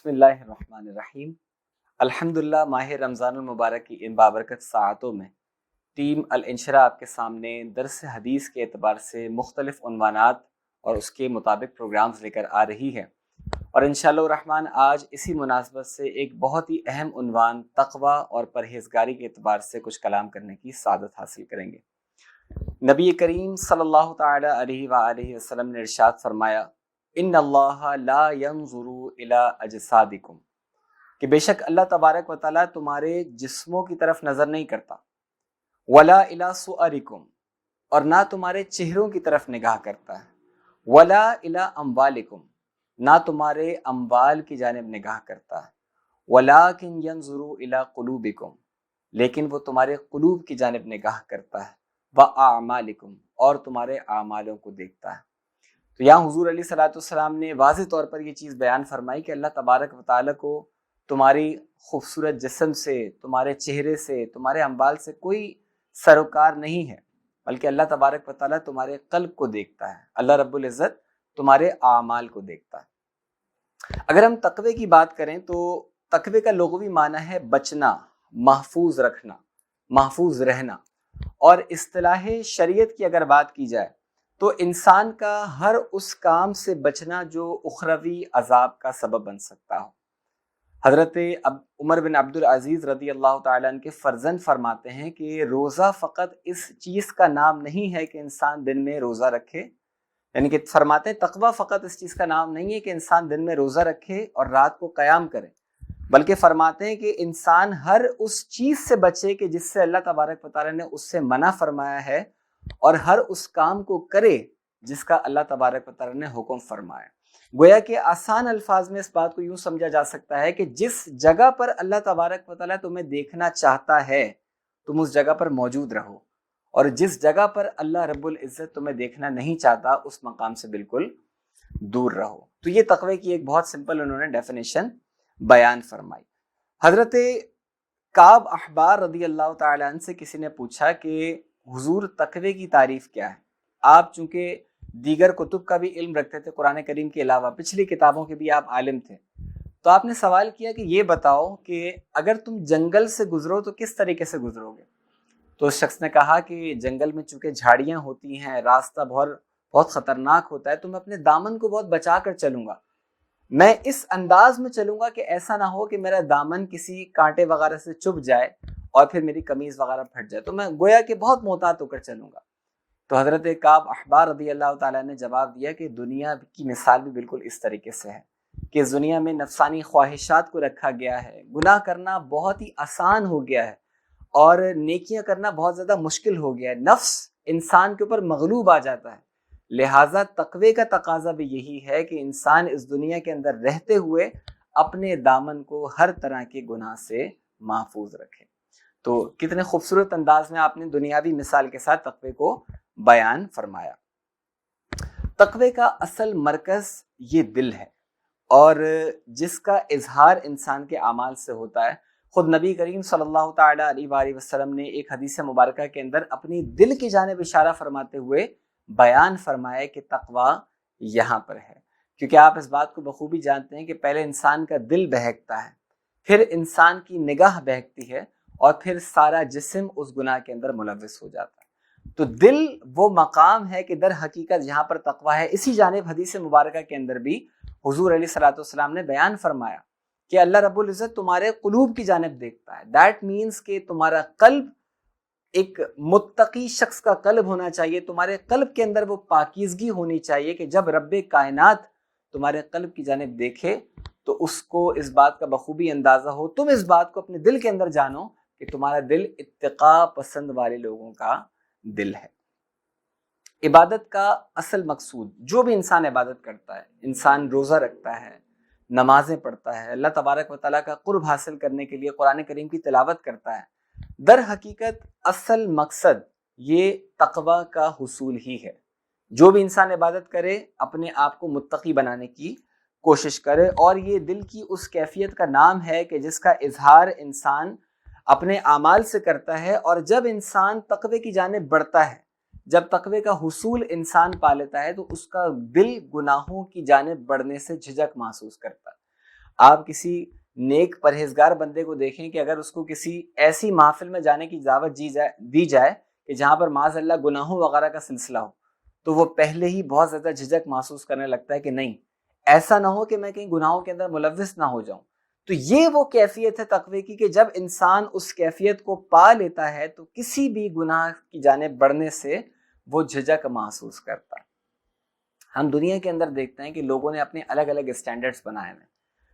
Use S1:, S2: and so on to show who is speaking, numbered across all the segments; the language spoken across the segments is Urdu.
S1: بسم اللہ الرحمن الرحیم۔ الحمدللہ، ماہ رمضان المبارک کی ان بابرکت ساعتوں میں ٹیم الانشرا آپ کے سامنے درس حدیث کے اعتبار سے مختلف عنوانات اور اس کے مطابق پروگرامز لے کر آ رہی ہے، اور انشاءاللہ الرحمن آج اسی مناسبت سے ایک بہت ہی اہم عنوان تقوی اور پرہیزگاری کے اعتبار سے کچھ کلام کرنے کی سعادت حاصل کریں گے۔ نبی کریم صلی اللہ تعالی علیہ وآلہ وسلم نے ارشاد فرمایا، ان اللہ لا ينظر الی اجسادکم، کہ بے شک اللہ تبارک و تعالیٰ تمہارے جسموں کی طرف نظر نہیں کرتا، ولا الی صورکم، اور نہ تمہارے چہروں کی طرف نگاہ کرتا ہے، ولا الی اموالکم، نہ تمہارے اموال کی جانب نگاہ کرتا ہے، ولکن ینظر الی قلوبکم، لیکن وہ تمہارے قلوب کی جانب نگاہ کرتا ہے، واعمالکم، اور تمہارے اعمالوں کو دیکھتا ہے۔ تو یہاں حضور علیہ الصلوۃ والسلام نے واضح طور پر یہ چیز بیان فرمائی کہ اللہ تبارک و تعالیٰ کو تمہاری خوبصورت جسم سے، تمہارے چہرے سے، تمہارے اموال سے کوئی سروکار نہیں ہے، بلکہ اللہ تبارک و تعالیٰ تمہارے قلب کو دیکھتا ہے، اللہ رب العزت تمہارے اعمال کو دیکھتا ہے۔ اگر ہم تقوی کی بات کریں تو تقوی کا لغوی معنی ہے بچنا، محفوظ رکھنا، محفوظ رہنا، اور اصطلاح شریعت کی اگر بات کی جائے تو انسان کا ہر اس کام سے بچنا جو اخروی عذاب کا سبب بن سکتا ہو۔ حضرت عمر بن عبد العزیز رضی اللہ تعالیٰ عنہ کے فرزند فرماتے ہیں کہ روزہ فقط اس چیز کا نام نہیں ہے کہ انسان دن میں روزہ رکھے، یعنی کہ فرماتے ہیں تقوی فقط اس چیز کا نام نہیں ہے کہ انسان دن میں روزہ رکھے اور رات کو قیام کرے، بلکہ فرماتے ہیں کہ انسان ہر اس چیز سے بچے کہ جس سے اللہ تبارک و تعالیٰ نے اس سے منع فرمایا ہے، اور ہر اس کام کو کرے جس کا اللہ تبارک و تعالیٰ نے حکم فرمایا۔ گویا کہ آسان الفاظ میں اس بات کو یوں سمجھا جا سکتا ہے کہ جس جگہ پر اللہ تبارک و تعالیٰ تمہیں دیکھنا چاہتا ہے تم اس جگہ پر موجود رہو، اور جس جگہ پر اللہ رب العزت تمہیں دیکھنا نہیں چاہتا اس مقام سے بالکل دور رہو۔ تو یہ تقوی کی ایک بہت سمپل انہوں نے ڈیفینیشن بیان فرمائی۔ حضرت کعب احبار رضی اللہ تعالیٰ عنہ سے کسی نے پوچھا کہ حضور تقوی کی تعریف کیا ہے؟ آپ چونکہ دیگر کتب کا بھی علم رکھتے تھے، قرآن کریم کے علاوہ پچھلی کتابوں کے بھی آپ عالم تھے، تو آپ نے سوال کیا کہ یہ بتاؤ کہ اگر تم جنگل سے گزرو تو کس طریقے سے گزرو گے؟ تو اس شخص نے کہا کہ جنگل میں چونکہ جھاڑیاں ہوتی ہیں، راستہ بہت خطرناک ہوتا ہے، تو میں اپنے دامن کو بہت بچا کر چلوں گا، میں اس انداز میں چلوں گا کہ ایسا نہ ہو کہ میرا دامن کسی کانٹے وغیرہ سے چبھ جائے اور پھر میری قمیض وغیرہ پھٹ جائے، تو میں گویا کہ بہت محتاط ہو کر چلوں گا۔ تو حضرت کعب احبار رضی اللہ تعالیٰ نے جواب دیا کہ دنیا کی مثال بھی بالکل اس طریقے سے ہے کہ اس دنیا میں نفسانی خواہشات کو رکھا گیا ہے، گناہ کرنا بہت ہی آسان ہو گیا ہے اور نیکیاں کرنا بہت زیادہ مشکل ہو گیا ہے، نفس انسان کے اوپر مغلوب آ جاتا ہے، لہٰذا تقوی کا تقاضا بھی یہی ہے کہ انسان اس دنیا کے اندر رہتے ہوئے اپنے دامن کو ہر طرح کے گناہ سے محفوظ رکھے۔ تو کتنے خوبصورت انداز میں آپ نے دنیاوی مثال کے ساتھ تقوی کو بیان فرمایا۔ تقوی کا اصل مرکز یہ دل ہے، اور جس کا اظہار انسان کے اعمال سے ہوتا ہے۔ خود نبی کریم صلی اللہ تعالی علیہ وآلہ وسلم نے ایک حدیث مبارکہ کے اندر اپنی دل کی جانب اشارہ فرماتے ہوئے بیان فرمایا کہ تقوی یہاں پر ہے، کیونکہ آپ اس بات کو بخوبی جانتے ہیں کہ پہلے انسان کا دل بہکتا ہے، پھر انسان کی نگاہ بہکتی ہے، اور پھر سارا جسم اس گناہ کے اندر ملوث ہو جاتا ہے۔ تو دل وہ مقام ہے کہ در حقیقت یہاں پر تقوی ہے۔ اسی جانب حدیث مبارکہ کے اندر بھی حضور علیہ الصلوۃ والسلام نے بیان فرمایا کہ اللہ رب العزت تمہارے قلوب کی جانب دیکھتا ہے۔ دیٹ مینس کہ تمہارا قلب ایک متقی شخص کا قلب ہونا چاہیے، تمہارے قلب کے اندر وہ پاکیزگی ہونی چاہیے کہ جب رب کائنات تمہارے قلب کی جانب دیکھے تو اس کو اس بات کا بخوبی اندازہ ہو، تم اس بات کو اپنے دل کے اندر جانو کہ تمہارا دل اتقاء پسند والے لوگوں کا دل ہے۔ عبادت کا اصل مقصود، جو بھی انسان عبادت کرتا ہے، انسان روزہ رکھتا ہے، نمازیں پڑھتا ہے، اللہ تبارک و تعالیٰ کا قرب حاصل کرنے کے لیے قرآن کریم کی تلاوت کرتا ہے، در حقیقت اصل مقصد یہ تقوی کا حصول ہی ہے۔ جو بھی انسان عبادت کرے اپنے آپ کو متقی بنانے کی کوشش کرے، اور یہ دل کی اس کیفیت کا نام ہے کہ جس کا اظہار انسان اپنے اعمال سے کرتا ہے، اور جب انسان تقوی کی جانب بڑھتا ہے، جب تقوی کا حصول انسان پا لیتا ہے تو اس کا دل گناہوں کی جانب بڑھنے سے جھجک محسوس کرتا ہے۔ آپ کسی نیک پرہیزگار بندے کو دیکھیں کہ اگر اس کو کسی ایسی محفل میں جانے کی دعوت دی جائے کہ جہاں پر معاذ اللہ گناہوں وغیرہ کا سلسلہ ہو، تو وہ پہلے ہی بہت زیادہ جھجک محسوس کرنے لگتا ہے کہ نہیں، ایسا نہ ہو کہ میں کہیں گناہوں کے اندر ملوث نہ ہو جاؤں۔ تو یہ وہ کیفیت ہے تقوی کی کہ جب انسان اس کیفیت کو پا لیتا ہے تو کسی بھی گناہ کی جانب بڑھنے سے وہ جھجک محسوس کرتا ہے۔ ہم دنیا کے اندر دیکھتے ہیں کہ لوگوں نے اپنے الگ الگ اسٹینڈرڈز بنائے ہیں،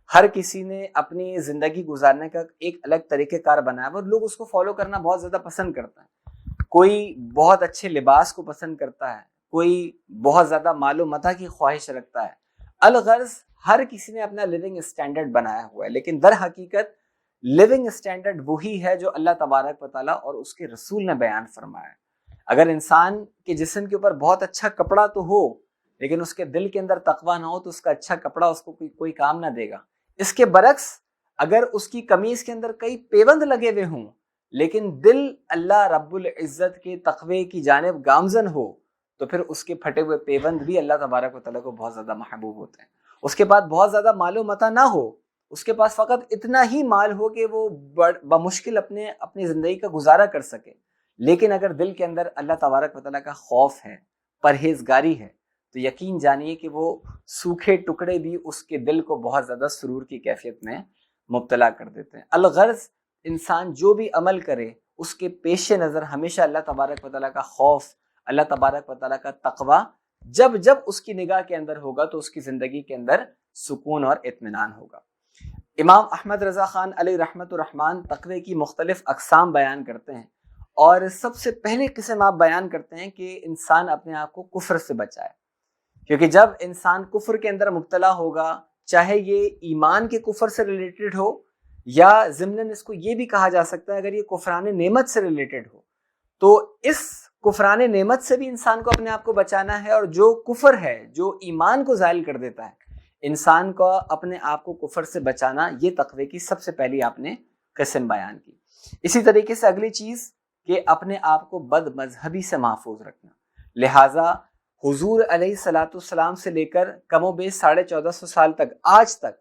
S1: ہر کسی نے اپنی زندگی گزارنے کا ایک الگ طریقہ کار بنایا ہے اور لوگ اس کو فالو کرنا بہت زیادہ پسند کرتا ہے۔ کوئی بہت اچھے لباس کو پسند کرتا ہے، کوئی بہت زیادہ مال و متاع کی خواہش رکھتا ہے۔ الغرض ہر کسی نے اپنا لیونگ اسٹینڈرڈ بنایا ہوا ہے، لیکن در حقیقت لیونگ اسٹینڈرڈ وہی ہے جو اللہ تبارک و تعالیٰ اور اس کے رسول نے بیان فرمایا ہے۔ اگر انسان کے جسم کے اوپر بہت اچھا کپڑا تو ہو لیکن اس کے دل کے اندر تقویٰ نہ ہو تو اس کا اچھا کپڑا اس کو کوئی کام نہ دے گا۔ اس کے برعکس اگر اس کی قمیص کے اندر کئی پیوند لگے ہوئے ہوں لیکن دل اللہ رب العزت کے تقوی کی جانب گامزن ہو تو پھر اس کے پھٹے ہوئے پیوند بھی اللہ تبارک و تعالیٰ کو بہت زیادہ محبوب ہوتے ہیں۔ اس کے بعد بہت زیادہ مال و متاع نہ ہو، اس کے پاس فقط اتنا ہی مال ہو کہ وہ بمشکل اپنی زندگی کا گزارا کر سکے، لیکن اگر دل کے اندر اللہ تبارک و تعالیٰ کا خوف ہے، پرہیزگاری ہے، تو یقین جانیے کہ وہ سوکھے ٹکڑے بھی اس کے دل کو بہت زیادہ سرور کی کیفیت میں مبتلا کر دیتے ہیں۔ الغرض انسان جو بھی عمل کرے اس کے پیش نظر ہمیشہ اللہ تبارک و تعالیٰ کا خوف، اللہ تبارک و تعالیٰ کا تقویٰ جب جب اس کی نگاہ کے اندر ہوگا تو اس کی زندگی کے اندر سکون اور اطمینان ہوگا۔ امام احمد رضا خان علیہ رحمت الرحمن تقوی کی مختلف اقسام بیان کرتے ہیں، اور سب سے پہلی قسم آپ بیان کرتے ہیں کہ انسان اپنے آپ کو کفر سے بچائے، کیونکہ جب انسان کفر کے اندر مبتلا ہوگا، چاہے یہ ایمان کے کفر سے ریلیٹڈ ہو یا ضمناً اس کو یہ بھی کہا جا سکتا ہے اگر یہ کفران نعمت سے ریلیٹڈ ہو، تو اس کفران نعمت سے بھی انسان کو اپنے آپ کو بچانا ہے۔ اور جو کفر ہے جو ایمان کو زائل کر دیتا ہے، انسان کو اپنے آپ کو کفر سے بچانا، یہ تقوی کی سب سے پہلی آپ نے قسم بیان کی۔ اسی طریقے سے اگلی چیز کہ اپنے آپ کو بد مذہبی سے محفوظ رکھنا۔ لہٰذا حضور علیہ الصلوۃ والسلام سے لے کر کم و بیش 1450 سال تک آج تک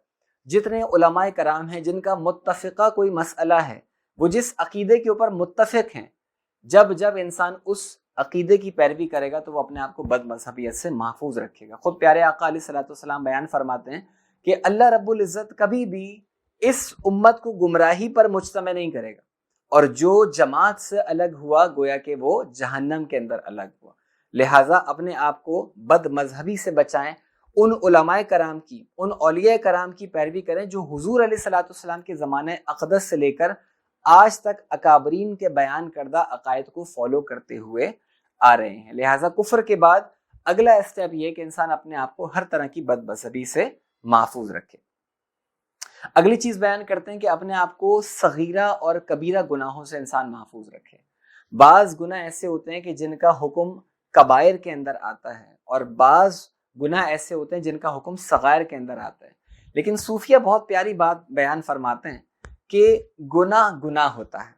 S1: جتنے علماء کرام ہیں جن کا متفقہ کوئی مسئلہ ہے، وہ جس عقیدے کے اوپر متفق ہیں، جب جب انسان اس عقیدے کی پیروی کرے گا تو وہ اپنے آپ کو بد مذہبیت سے محفوظ رکھے گا۔ خود پیارے آقا علیہ الصلوۃ والسلام بیان فرماتے ہیں کہ اللہ رب العزت کبھی بھی اس امت کو گمراہی پر مجتمع نہیں کرے گا، اور جو جماعت سے الگ ہوا گویا کہ وہ جہنم کے اندر الگ ہوا۔ لہٰذا اپنے آپ کو بد مذہبی سے بچائیں، ان علماء کرام کی، ان اولیاء کرام کی پیروی کریں جو حضور علیہ الصلوۃ والسلام کے زمانہ اقدس سے لے کر آج تک اکابرین کے بیان کردہ عقائد کو فالو کرتے ہوئے آ رہے ہیں۔ لہٰذا کفر کے بعد اگلا اسٹیپ یہ کہ انسان اپنے آپ کو ہر طرح کی بد مذہبی سے محفوظ رکھے۔ اگلی چیز بیان کرتے ہیں کہ اپنے آپ کو صغیرہ اور کبیرہ گناہوں سے انسان محفوظ رکھے۔ بعض گناہ ایسے ہوتے ہیں کہ جن کا حکم کبائر کے اندر آتا ہے، اور بعض گناہ ایسے ہوتے ہیں جن کا حکم صغائر کے اندر آتا ہے، لیکن صوفیہ بہت پیاری بات بیان فرماتے ہیں کہ گناہ گناہ ہوتا ہے۔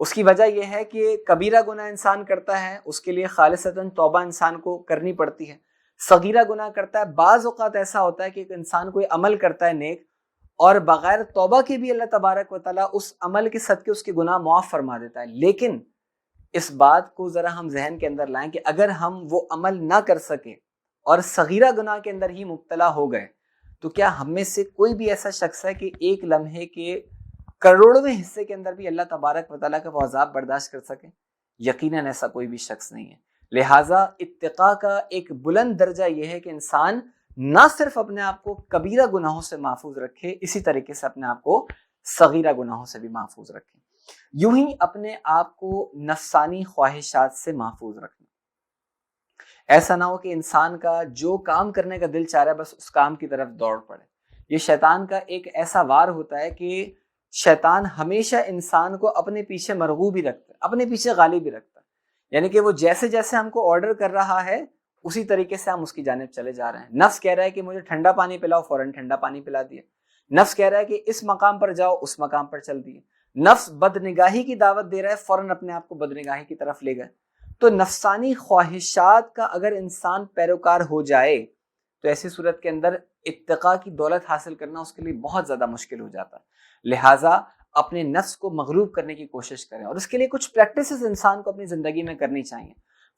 S1: اس کی وجہ یہ ہے کہ کبیرہ گناہ انسان کرتا ہے، اس کے لیے خالصتاً توبہ انسان کو کرنی پڑتی ہے۔ صغیرہ گناہ کرتا ہے، بعض اوقات ایسا ہوتا ہے کہ ایک انسان کوئی عمل کرتا ہے نیک، اور بغیر توبہ کے بھی اللہ تبارک و تعالیٰ اس عمل کے صدقے اس کے گناہ معاف فرما دیتا ہے۔ لیکن اس بات کو ذرا ہم ذہن کے اندر لائیں کہ اگر ہم وہ عمل نہ کر سکے اور صغیرہ گناہ کے اندر ہی مبتلا ہو گئے تو کیا ہم میں سے کوئی بھی ایسا شخص ہے کہ ایک لمحے کے کروڑویں حصے کے اندر بھی اللہ تبارک و تعالیٰ کا وہ عذاب برداشت کر سکے؟ یقیناً ایسا کوئی بھی شخص نہیں ہے۔ لہٰذا اتقاء کا ایک بلند درجہ یہ ہے کہ انسان نہ صرف اپنے آپ کو کبیرہ گناہوں سے محفوظ رکھے، اسی طریقے سے اپنے آپ کو صغیرہ گناہوں سے بھی محفوظ رکھے۔ یوں ہی اپنے آپ کو نفسانی خواہشات سے محفوظ رکھنا۔ ایسا نہ ہو کہ انسان کا جو کام کرنے کا دل چاہ رہا ہے بس اس کام کی طرف دوڑ پڑے۔ یہ شیطان کا ایک ایسا وار ہوتا ہے کہ شیطان ہمیشہ انسان کو اپنے پیچھے مرغوب ہی رکھتا ہے، اپنے پیچھے غالب ہی رکھتا ہے، یعنی کہ وہ جیسے جیسے ہم کو آرڈر کر رہا ہے اسی طریقے سے ہم اس کی جانب چلے جا رہے ہیں۔ نفس کہہ رہا ہے کہ مجھے ٹھنڈا پانی پلاؤ، فوراً ٹھنڈا پانی پلا دیا۔ نفس کہہ رہا ہے کہ اس مقام پر جاؤ، اس مقام پر چل دیے۔ نفس بدنگاہی کی دعوت دے رہا ہے، فوراً اپنے آپ کو بدنگاہی کی طرف لے گئے۔ تو نفسانی خواہشات کا اگر انسان پیروکار ہو جائے تو ایسی صورت کے اندر اتقاء کی دولت حاصل کرنا اس کے لیے بہت زیادہ مشکل ہو جاتا ہے. لہٰذا اپنے نفس کو مغلوب کرنے کی کوشش کریں, اور اس کے لیے کچھ پریکٹسز انسان کو اپنی زندگی میں کرنی چاہیے.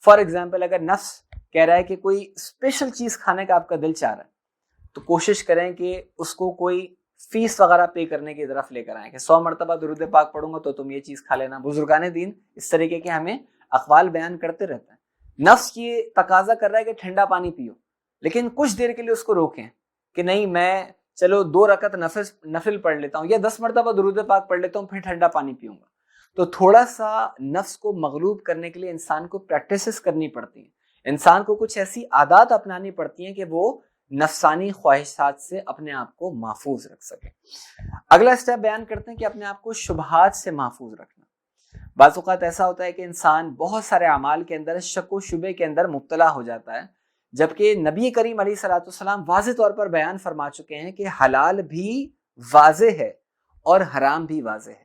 S1: فار ایگزامپل, اگر نفس کہہ رہا ہے کہ کوئی اسپیشل چیز کھانے کا آپ کا دل چاہ رہا ہے, تو کوشش کریں کہ اس کو کوئی فیس وغیرہ پے کرنے کی طرف لے کر آئیں کہ 100 مرتبہ درود پاک پڑھوں گا تو تم یہ چیز کھا لینا. بزرگان دین اس طریقے کے ہمیں اقوال بیان کرتے رہتے ہیں. نفس یہ تقاضا کر رہا ہے کہ ٹھنڈا پانی پیو, لیکن کچھ دیر کے لیے اس کو روکیں کہ نہیں, میں چلو 2 رکعت نفل پڑھ لیتا ہوں یا 10 مرتبہ درود پاک پڑھ لیتا ہوں, پھر ٹھنڈا پانی پیوں گا. تو تھوڑا سا نفس کو مغلوب کرنے کے لیے انسان کو پریکٹسز کرنی پڑتی ہیں, انسان کو کچھ ایسی عادات اپنانی پڑتی ہیں کہ وہ نفسانی خواہشات سے اپنے آپ کو محفوظ رکھ سکے. اگلا اسٹیپ بیان کرتے ہیں کہ اپنے آپ کو شبہات سے محفوظ رکھنا. بعض اوقات ایسا ہوتا ہے کہ انسان بہت سارے اعمال کے اندر شک و شبے کے اندر مبتلا ہو جاتا ہے, جبکہ نبی کریم علیہ الصلوۃ والسلام واضح طور پر بیان فرما چکے ہیں کہ حلال بھی واضح ہے اور حرام بھی واضح ہے.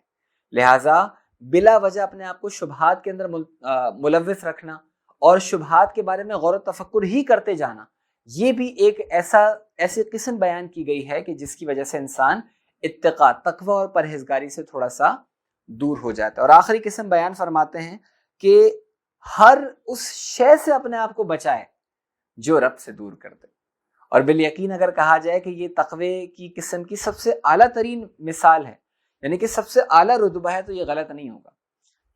S1: لہٰذا بلا وجہ اپنے آپ کو شبہات کے اندر ملوث رکھنا اور شبہات کے بارے میں غور و تفکر ہی کرتے جانا, یہ بھی ایک ایسی قسم بیان کی گئی ہے کہ جس کی وجہ سے انسان اتقاء, تقوی اور پرہیزگاری سے تھوڑا سا دور ہو جاتا ہے. اور آخری قسم بیان فرماتے ہیں کہ ہر اس شے سے اپنے آپ کو بچائے جو رب سے دور کر دے. اور بالیقین اگر کہا جائے کہ یہ تقوی کی قسم کی سب سے اعلیٰ ترین مثال ہے, یعنی کہ سب سے اعلیٰ رتبہ ہے, تو یہ غلط نہیں ہوگا,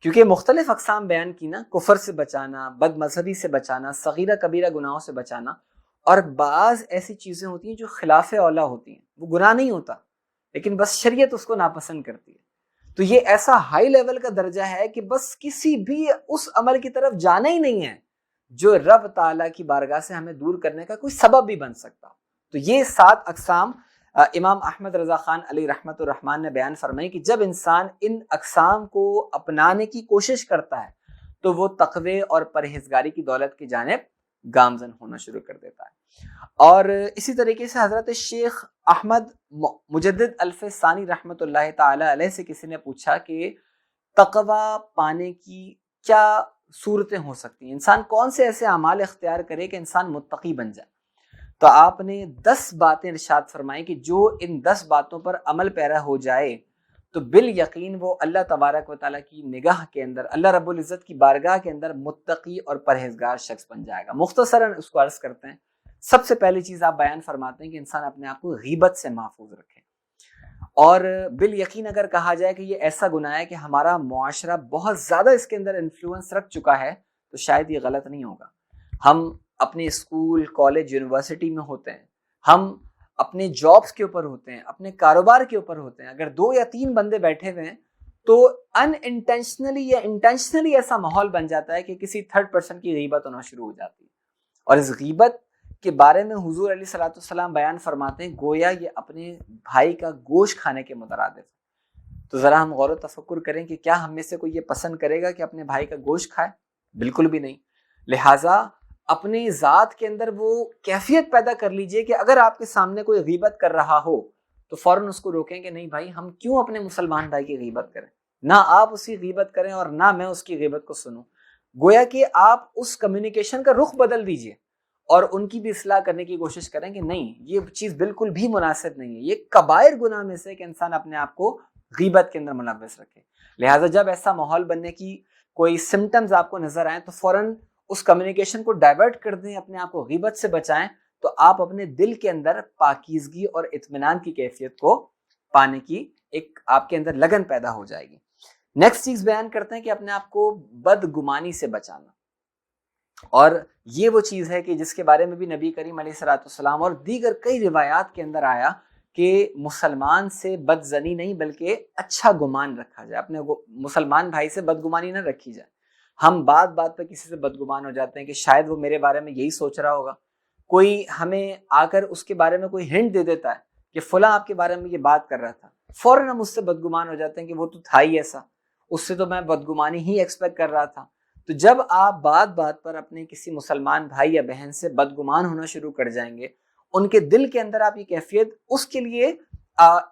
S1: کیونکہ مختلف اقسام بیان کی نا, کفر سے بچانا, بد مذہبی سے بچانا, صغیرہ کبیرہ گناہوں سے بچانا, اور بعض ایسی چیزیں ہوتی ہیں جو خلاف اولا ہوتی ہیں, وہ گناہ نہیں ہوتا لیکن بس شریعت اس کو ناپسند کرتی ہے. تو یہ ایسا ہائی لیول کا درجہ ہے کہ بس کسی بھی اس عمل کی طرف جانا ہی نہیں ہے جو رب تعالیٰ کی بارگاہ سے ہمیں دور کرنے کا کوئی سبب بھی بن سکتا. تو یہ 7 اقسام امام احمد رضا خان علی رحمت الرحمن نے بیان فرمائی کہ جب انسان ان اقسام کو اپنانے کی کوشش کرتا ہے تو وہ تقوی اور پرہیزگاری کی دولت کی جانب گامزن ہونا شروع کر دیتا ہے. اور اسی طریقے سے حضرت شیخ احمد مجدد الف ثانی رحمت اللہ تعالی علیہ سے کسی نے پوچھا کہ تقوی پانے کی کیا صورتیں ہو سکتی ہیں, انسان کون سے ایسے اعمال اختیار کرے کہ انسان متقی بن جائے. تو آپ نے 10 باتیں ارشاد فرمائیں کہ جو ان 10 باتوں پر عمل پیرا ہو جائے تو بالیقین وہ اللہ تبارک و تعالیٰ کی نگاہ کے اندر, اللہ رب العزت کی بارگاہ کے اندر متقی اور پرہیزگار شخص بن جائے گا. مختصراً اس کو عرض کرتے ہیں, سب سے پہلی چیز آپ بیان فرماتے ہیں کہ انسان اپنے آپ کو غیبت سے محفوظ رکھے. اور بالیقین اگر کہا جائے کہ یہ ایسا گناہ ہے کہ ہمارا معاشرہ بہت زیادہ اس کے اندر انفلوئنس رکھ چکا ہے, تو شاید یہ غلط نہیں ہوگا. ہم اپنے اسکول, کالج, یونیورسٹی میں ہوتے ہیں, ہم اپنے جابس کے اوپر ہوتے ہیں, اپنے کاروبار کے اوپر ہوتے ہیں. اگر 2 یا 3 بندے بیٹھے ہوئے ہیں تو ان انٹینشنلی یا انٹینشنلی ایسا ماحول بن جاتا ہے کہ کسی تھرڈ پرسن کی غیبت ہونا شروع ہو جاتی ہے. اور اس غیبت کے بارے میں حضور علیہ الصلوۃ والسلام بیان فرماتے ہیں گویا یہ اپنے بھائی کا گوشت کھانے کے مترادف ہے. تو ذرا ہم غور و تفکر کریں کہ کیا ہم میں سے کوئی یہ پسند کرے گا کہ اپنے بھائی کا گوشت کھائے؟ بالکل بھی نہیں. لہٰذا اپنی ذات کے اندر وہ کیفیت پیدا کر لیجئے کہ اگر آپ کے سامنے کوئی غیبت کر رہا ہو تو فوراً اس کو روکیں کہ نہیں بھائی, ہم کیوں اپنے مسلمان بھائی کی غیبت کریں, نہ آپ اس کی غیبت کریں اور نہ میں اس کی غیبت کو سنوں. گویا کہ آپ اس کمیونیکیشن کا رخ بدل دیجئے اور ان کی بھی اصلاح کرنے کی کوشش کریں کہ نہیں, یہ چیز بالکل بھی مناسب نہیں ہے. یہ کبائر گناہ میں سے کہ انسان اپنے آپ کو غیبت کے اندر ملوث رکھے. لہٰذا جب ایسا ماحول بننے کی کوئی سمٹمز آپ کو نظر آئیں تو فوراً اس کمیونیکیشن کو ڈائیورٹ کر دیں, اپنے آپ کو غیبت سے بچائیں, تو آپ اپنے دل کے اندر پاکیزگی اور اطمینان کی کیفیت کو پانے کی ایک آپ کے اندر لگن پیدا ہو جائے گی. نیکسٹ چیز بیان کرتے ہیں کہ اپنے آپ کو بدگمانی سے بچانا. اور یہ وہ چیز ہے کہ جس کے بارے میں بھی نبی کریم علیہ الصلوۃ والسلام اور دیگر کئی روایات کے اندر آیا کہ مسلمان سے بدظنی نہیں بلکہ اچھا گمان رکھا جائے. اپنے مسلمان بھائی سے بدگمانی نہ رکھی جائے. ہم بات پہ کسی سے بدگمان ہو جاتے ہیں کہ شاید وہ میرے بارے میں یہی سوچ رہا ہوگا. کوئی ہمیں آ کر اس کے بارے میں کوئی ہنٹ دے دیتا ہے کہ فلاں آپ کے بارے میں یہ بات کر رہا تھا, فوراً ہم اس سے بدگمان ہو جاتے ہیں کہ وہ تو تھا ہی ایسا, اس سے تو میں بدگمانی ہی ایکسپیکٹ کر رہا تھا. تو جب آپ بات پر اپنے کسی مسلمان بھائی یا بہن سے بدگمان ہونا شروع کر جائیں گے, ان کے دل کے اندر آپ یہ کیفیت اس کے لیے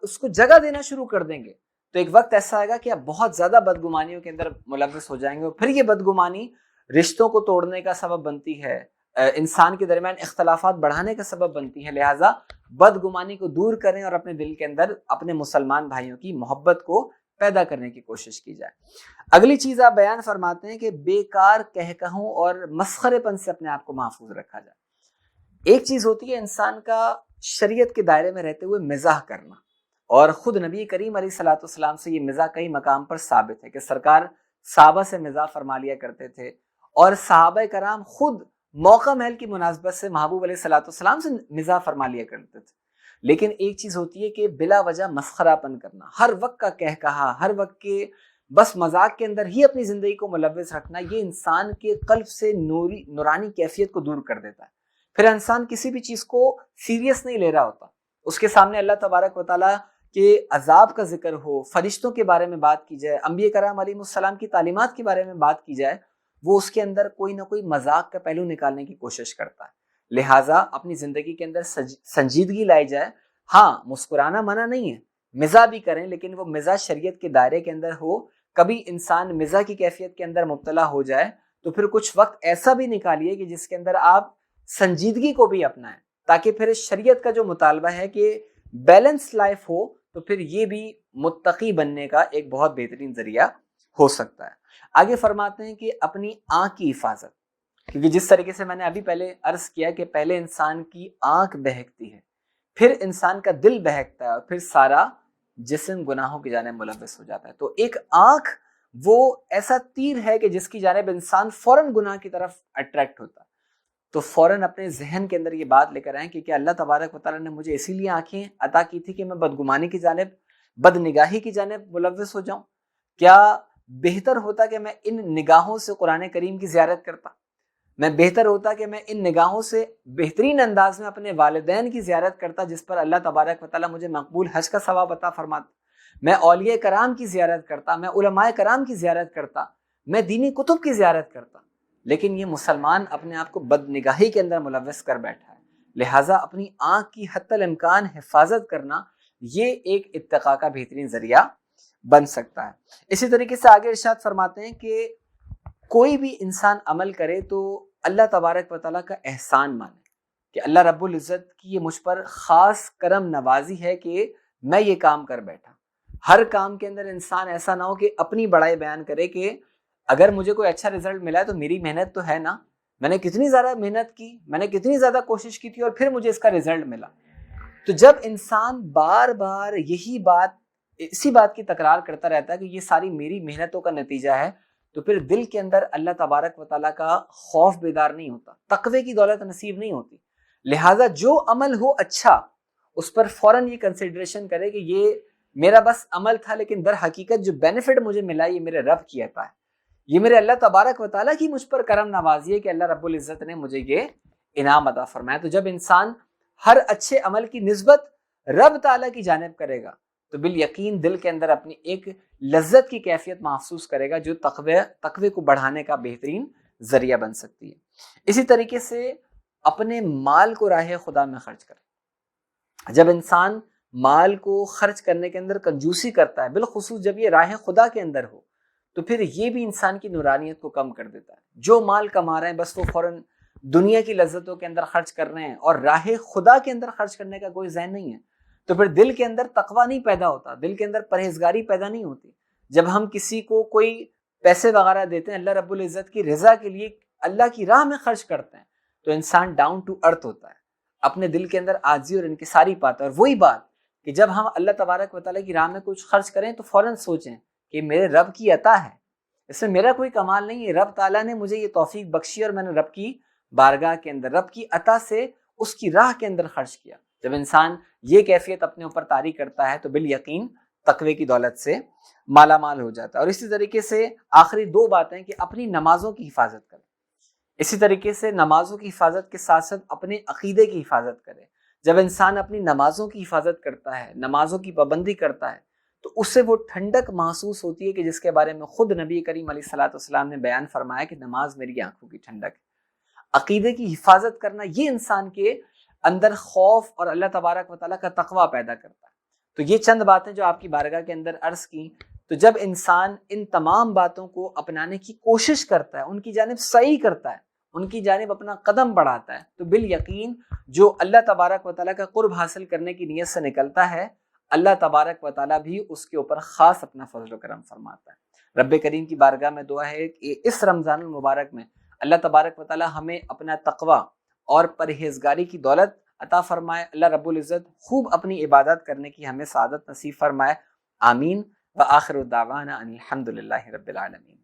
S1: اس کو جگہ دینا شروع کر دیں گے, تو ایک وقت ایسا آئے گا کہ آپ بہت زیادہ بدگمانیوں کے اندر ملوث ہو جائیں گے, اور پھر یہ بدگمانی رشتوں کو توڑنے کا سبب بنتی ہے, انسان کے درمیان اختلافات بڑھانے کا سبب بنتی ہیں. لہٰذا بدگمانی کو دور کریں اور اپنے دل کے اندر اپنے مسلمان بھائیوں کی محبت کو پیدا کرنے کی کوشش کی جائے. اگلی چیز آپ بیان فرماتے ہیں کہ بیکار کہوں اور مسخرے پن سے اپنے آپ کو محفوظ رکھا جائے. ایک چیز ہوتی ہے انسان کا شریعت کے دائرے میں رہتے ہوئے مزاح کرنا، اور خود نبی کریم علیہ الصلوۃ والسلام سے یہ مزاح کئی مقام پر ثابت ہے کہ سرکار صحابہ سے مزاح فرما لیا کرتے تھے، اور صحابہ کرام خود موقع محل کی مناسبت سے محبوب علیہ الصلوۃ والسلام سے مزاح فرما لیا کرتے تھے. لیکن ایک چیز ہوتی ہے کہ بلا وجہ مسخرہ پن کرنا، ہر وقت کا کہا، ہر وقت کے بس مذاق کے اندر ہی اپنی زندگی کو ملوث رکھنا، یہ انسان کے قلب سے نورانی کیفیت کو دور کر دیتا ہے. پھر انسان کسی بھی چیز کو سیریس نہیں لے رہا ہوتا. اس کے سامنے اللہ تبارک و تعالیٰ کے عذاب کا ذکر ہو، فرشتوں کے بارے میں بات کی جائے، انبیاء کرام علیہ السلام کی تعلیمات کے بارے میں بات کی جائے، وہ اس کے اندر کوئی نہ کوئی مذاق کا پہلو نکالنے کی کوشش کرتا ہے. لہٰذا اپنی زندگی کے اندر سنجیدگی لائی جائے. ہاں، مسکرانا منع نہیں ہے، مزاح بھی کریں، لیکن وہ مزاح شریعت کے دائرے کے اندر ہو. کبھی انسان مزاح کی کیفیت کے اندر مبتلا ہو جائے تو پھر کچھ وقت ایسا بھی نکالیے کہ جس کے اندر آپ سنجیدگی کو بھی اپنائیں، تاکہ پھر شریعت کا جو مطالبہ ہے کہ بیلنس لائف ہو، تو پھر یہ بھی متقی بننے کا ایک بہت بہترین ذریعہ ہو سکتا ہے. آگے فرماتے ہیں کہ اپنی آنکھ کی حفاظت، کیونکہ جس طریقے سے میں نے ابھی پہلے عرض کیا کہ پہلے انسان کی آنکھ بہکتی ہے، پھر انسان کا دل بہکتا ہے، اور پھر سارا جسم گناہوں کی جانب ملوث ہو جاتا ہے. تو ایک آنکھ وہ ایسا تیر ہے کہ جس کی جانب انسان فوراً گناہ کی طرف اٹریکٹ ہوتا ہے. تو فوراً اپنے ذہن کے اندر یہ بات لے کر آئیں کہ کیا اللہ تبارک و تعالیٰ نے مجھے اسی لیے آنکھیں عطا کی تھی کہ میں بدگمانی کی جانب، بد نگاہی کی جانب ملوث ہو جاؤں؟ کیا بہتر ہوتا کہ میں ان نگاہوں سے قرآن کریم کی زیارت کرتا، میں بہتر ہوتا کہ میں ان نگاہوں سے بہترین انداز میں اپنے والدین کی زیارت کرتا جس پر اللہ تبارک و تعالیٰ مجھے مقبول حج کا ثواب عطا فرماتا، میں اولیاء کرام کی زیارت کرتا، میں علماء کرام کی زیارت کرتا، میں دینی کتب کی زیارت کرتا. لیکن یہ مسلمان اپنے آپ کو بد نگاہی کے اندر ملوث کر بیٹھا ہے. لہٰذا اپنی آنکھ کی حتی الامکان حفاظت کرنا یہ ایک اتقاء کا بہترین ذریعہ بن سکتا ہے. اسی طریقے سے آگے ارشاد فرماتے ہیں کہ کوئی بھی انسان عمل کرے تو اللہ تبارک و تعالیٰ کا احسان مانے کہ اللہ رب العزت کی یہ مجھ پر خاص کرم نوازی ہے کہ میں یہ کام کر بیٹھا. ہر کام کے اندر انسان ایسا نہ ہو کہ اپنی بڑائی بیان کرے کہ اگر مجھے کوئی اچھا رزلٹ ملا ہے تو میری محنت تو ہے نا، میں نے کتنی زیادہ محنت کی، میں نے کتنی زیادہ کوشش کی تھی اور پھر مجھے اس کا رزلٹ ملا. تو جب انسان بار بار اسی بات کی تکرار کرتا رہتا ہے کہ یہ ساری میری محنتوں کا نتیجہ ہے، تو پھر دل کے اندر اللہ تبارک و تعالیٰ کا خوف بیدار نہیں ہوتا، تقوی کی دولت نصیب نہیں ہوتی. لہٰذا جو عمل ہو اچھا، اس پر فوراً یہ کنسیڈریشن کرے کہ یہ میرا بس عمل تھا، لیکن در حقیقت جو بینیفٹ مجھے ملا یہ میرے رب کی عطا ہے، یہ میرے اللہ تبارک و تعالیٰ کی مجھ پر کرم نوازی ہے کہ اللہ رب العزت نے مجھے یہ انعام عطا فرمایا. تو جب انسان ہر اچھے عمل کی نسبت رب تعالیٰ کی جانب کرے گا تو بالیقین دل کے اندر اپنی ایک لذت کی کیفیت محسوس کرے گا جو تقوی کو بڑھانے کا بہترین ذریعہ بن سکتی ہے. اسی طریقے سے اپنے مال کو راہ خدا میں خرچ کرے. جب انسان مال کو خرچ کرنے کے اندر کنجوسی کرتا ہے، بالخصوص جب یہ راہ خدا کے اندر ہو، تو پھر یہ بھی انسان کی نورانیت کو کم کر دیتا ہے. جو مال کما رہے ہیں بس وہ فوراً دنیا کی لذتوں کے اندر خرچ کر رہے ہیں اور راہ خدا کے اندر خرچ کرنے کا کوئی ذہن نہیں ہے، تو پھر دل کے اندر تقویٰ نہیں پیدا ہوتا، دل کے اندر پرہیزگاری پیدا نہیں ہوتی. جب ہم کسی کو کوئی پیسے وغیرہ دیتے ہیں اللہ رب العزت کی رضا کے لیے، اللہ کی راہ میں خرچ کرتے ہیں، تو انسان ڈاؤن ٹو ارتھ ہوتا ہے، اپنے دل کے اندر عاجزی اور انکساری پاتا ہے. اور وہی بات کہ جب ہم اللہ تبارک و تعالیٰ کی راہ میں کچھ خرچ کریں تو فوراً سوچیں کہ میرے رب کی عطا ہے، اس میں میرا کوئی کمال نہیں ہے، رب تعالیٰ نے مجھے یہ توفیق بخشی اور میں نے رب کی بارگاہ کے اندر رب کی عطا سے اس کی راہ کے اندر خرچ کیا. جب انسان یہ کیفیت اپنے اوپر طاری کرتا ہے تو بالیقین تقوی کی دولت سے مالا مال ہو جاتا ہے. اور اسی طریقے سے آخری دو باتیں کہ اپنی نمازوں کی حفاظت کرے. اسی طریقے سے نمازوں کی حفاظت کے ساتھ ساتھ اپنے عقیدے کی حفاظت کرے. جب انسان اپنی نمازوں کی حفاظت کرتا ہے، نمازوں کی پابندی کرتا ہے، تو اس سے وہ ٹھنڈک محسوس ہوتی ہے کہ جس کے بارے میں خود نبی کریم علیہ الصلوۃ والسلام نے بیان فرمایا کہ نماز میری آنکھوں کی ٹھنڈک ہے. عقیدے کی حفاظت کرنا یہ انسان کے اندر خوف اور اللہ تبارک و تعالیٰ کا تقویٰ پیدا کرتا ہے. تو یہ چند باتیں جو آپ کی بارگاہ کے اندر عرض کی. تو جب انسان ان تمام باتوں کو اپنانے کی کوشش کرتا ہے، ان کی جانب سعی کرتا ہے، ان کی جانب اپنا قدم بڑھاتا ہے، تو بالیقین جو اللہ تبارک و تعالیٰ کا قرب حاصل کرنے کی نیت سے نکلتا ہے، اللہ تبارک و تعالیٰ بھی اس کے اوپر خاص اپنا فضل و کرم فرماتا ہے۔ رب کریم کی بارگاہ میں دعا ہے کہ اس رمضان المبارک میں اللہ تبارک و تعالیٰ ہمیں اپنا تقوی اور پرہیزگاری کی دولت عطا فرمائے، اللہ رب العزت خوب اپنی عبادت کرنے کی ہمیں سعادت نصیب فرمائے، آمین۔ وآخر دعوانا ان الحمد للہ رب العالمین۔